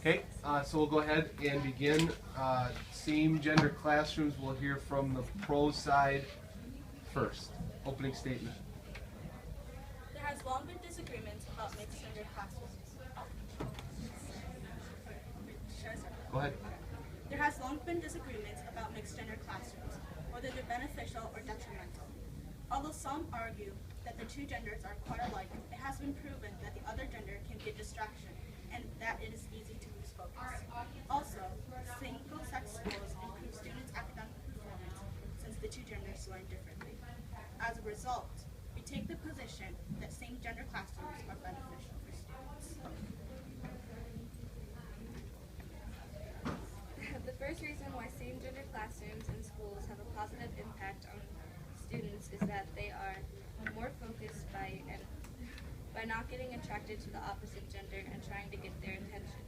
Okay, so we'll go ahead and begin. Same gender classrooms, we'll hear from the pro side first. Opening statement. There has long been disagreements about mixed gender classrooms. Go ahead. There has long been disagreements about mixed gender classrooms, whether they're beneficial or detrimental. Although some argue that the two genders are quite alike, it has been proven that the other gender can be a distraction and that it is easy to lose focus. Also, single-sex schools improve students' academic performance since the two genders learn differently. As a result, we take the position that same-gender classrooms are beneficial for students. The first reason why same-gender classrooms in schools have a positive impact on students is that they are more focused by not getting attracted to the opposite gender and trying to get their attention,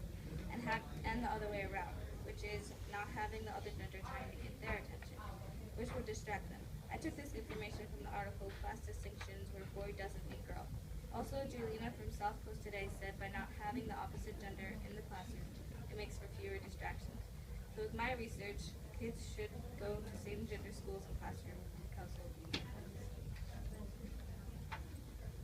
and the other way around, which is not having the other gender trying to get their attention, which will distract them. I took this information from the article Class Distinctions Where Boy Doesn't Meet Girl. Also, Julina from South Coast Today said by not having the opposite gender in the classroom, it makes for fewer distractions. So with my research, kids should go to same-gender schools and classrooms because of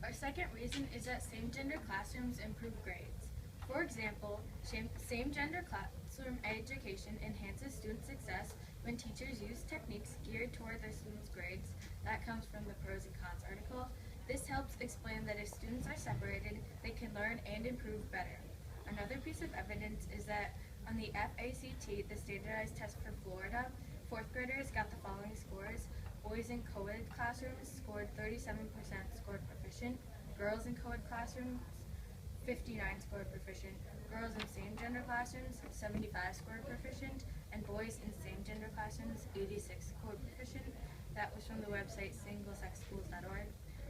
Our second reason is that same-gender classrooms improve grades. For example, same-gender classroom education enhances student success when teachers use techniques geared toward their students' grades. That comes from the pros and cons article. This helps explain that if students are separated, they can learn and improve better. Another piece of evidence is that on the FACT, the standardized test for Florida, fourth graders got the following scores. Boys in co-ed classrooms scored 37% scored proficient. Girls in co-ed classrooms, 59 scored proficient. Girls in same-gender classrooms, 75 scored proficient. And boys in same-gender classrooms, 86 scored proficient. That was from the website singlesexschools.org.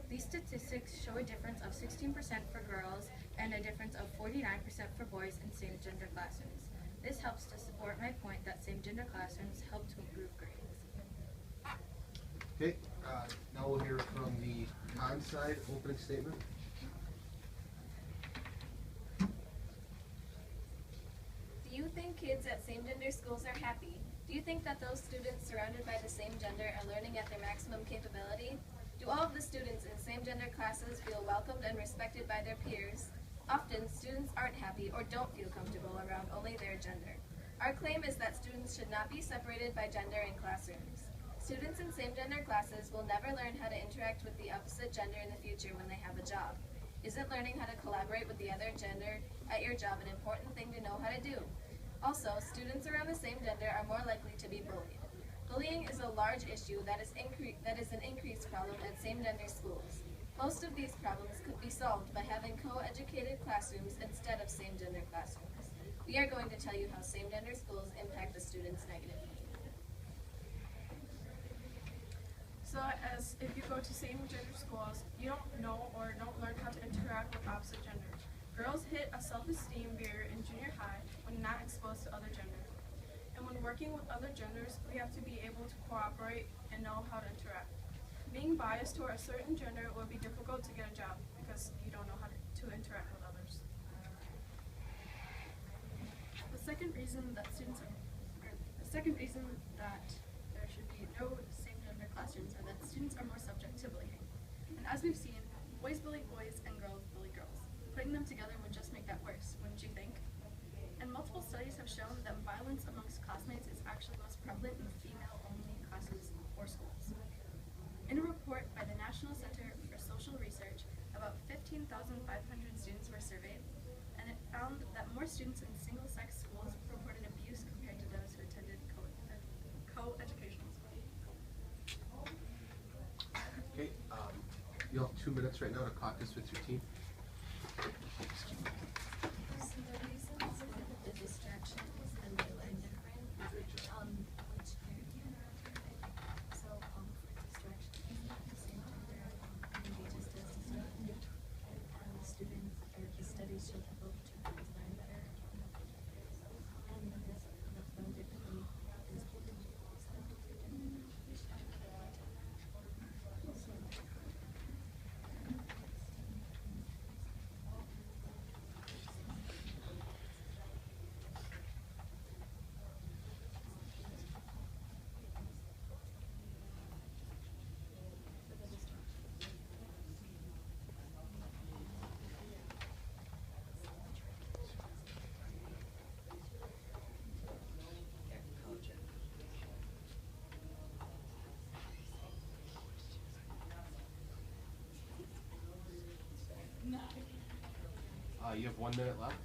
These statistics show a difference of 16% for girls and a difference of 49% for boys in same-gender classrooms. This helps to support my point that same-gender classrooms help to improve grades. Okay, now we'll hear from the con side. Opening statement. Do you think kids at same-gender schools are happy? Do you think that those students surrounded by the same gender are learning at their maximum capability? Do all of the students in same-gender classes feel welcomed and respected by their peers? Often, students aren't happy or don't feel comfortable around only their gender. Our claim is that students should not be separated by gender in classrooms. Students in same-gender classes will never learn how to interact with the opposite gender in the future when they have a job. Isn't learning how to collaborate with the other gender at your job an important thing to know how to do? Also, students around the same gender are more likely to be bullied. Bullying is a large issue that is an increased problem at same-gender schools. Most of these problems could be solved by having co-educated classrooms instead of same-gender classrooms. We are going to tell you how same-gender schools impact the students negatively. So as if you go to same-gender schools, you don't know or don't learn how to interact with opposite genders. Girls hit a self-esteem barrier in junior high when not exposed to other genders. And when working with other genders, we have to be able to cooperate and know how to interact. Being biased toward a certain gender will be difficult to get a job because you don't know how to interact with others. The second reason that there should be no same-gender classrooms are that students are more subject to bullying. And as we've seen, boys bully boys and girls bully girls. Putting them together would just make that worse, wouldn't you think? And multiple studies have shown that violence amongst classmates is actually most prevalent in female-only classes or schools. In a report by the National Center for Social Research, about 15,500 students were surveyed, and it found that more students in single-sex schools reported abuse compared to those who attended co-educational schools. Okay, you have 2 minutes right now to caucus with your team. So the reasons for the distractions and the different, which area? So for distractions, the same gender engages testosterone, and the students or the studies show that both genders learn better. And this learn differently is You have 1 minute left.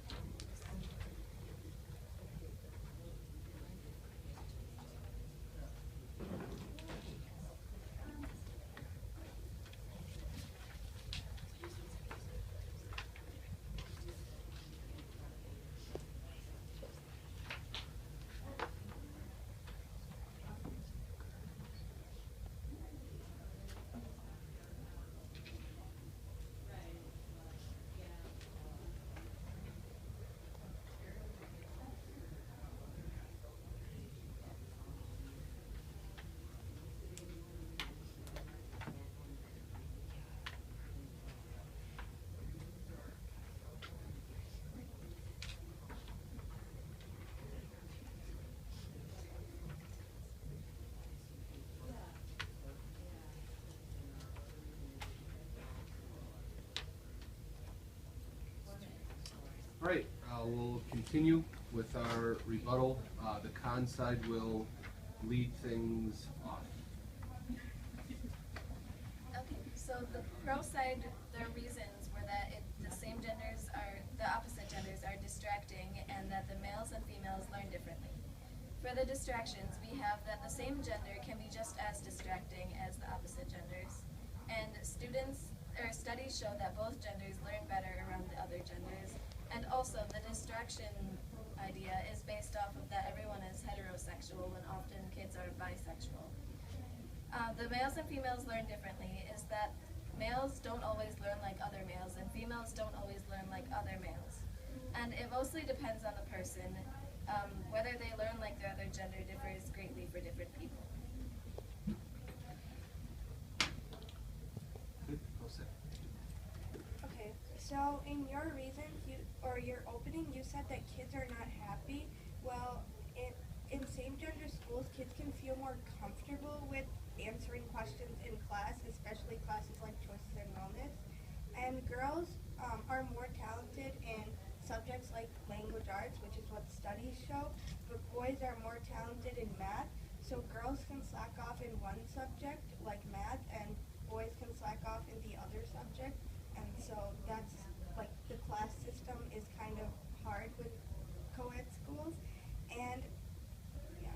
All right, we'll continue with our rebuttal. The con side will lead things off. Okay, so the pro side, their reasons were that the opposite genders are distracting, and that the males and females learn differently. For the distractions, we have that the same gender can be just as distracting as the opposite genders, and studies show that both genders learn better around the other genders. And also, the distraction idea is based off of that everyone is heterosexual when often kids are bisexual. The males and females learn differently is that males don't always learn like other males, and females don't always learn like other males. And it mostly depends on the person. Whether they learn like their other gender differs greatly for different people. Okay, so in your reasons, your opening, you said that kids are not happy. Well, in same-gender schools, kids can feel more comfortable with answering questions in class, especially classes like choices and wellness. And girls are more talented in subjects like language arts, which is what studies show, but boys are more talented in math. So girls can slack off in one subject, like math, and boys can slack off in the other subject. And so that's, like, the class system is kind of hard with co-ed schools. And, yeah.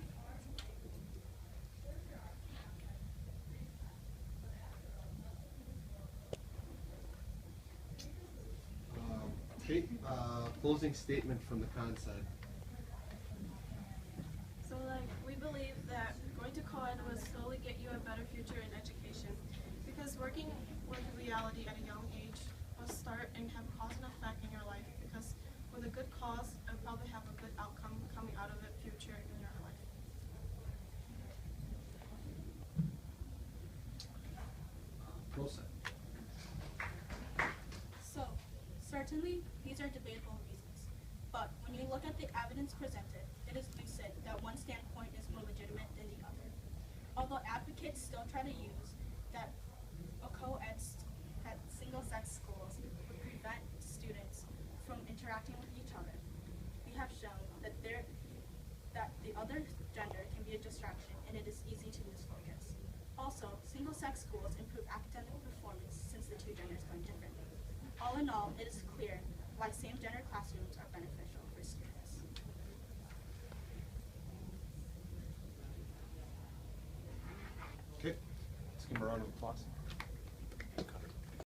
Okay, closing statement from the con side. So, we believe that going to co-ed will slowly get you a better future in education, because working with reality at a young age will start and have cause and effect in your life, because with a good cause, it'll probably have a good outcome coming out of it future in your life. Pro side. So, certainly, these are debatable reasons. But when you look at the evidence presented, it is lucid that one standpoint is more legitimate than the other. Although advocates still try to use that single-sex schools would prevent students from interacting with each other, we have shown that the other gender can be a distraction, and it is easy to lose focus. Also, single-sex schools improve academic performance since the two genders learn differently. All in all, it is clear why same-gender classrooms are beneficial for students. Okay, let's give him a round of applause.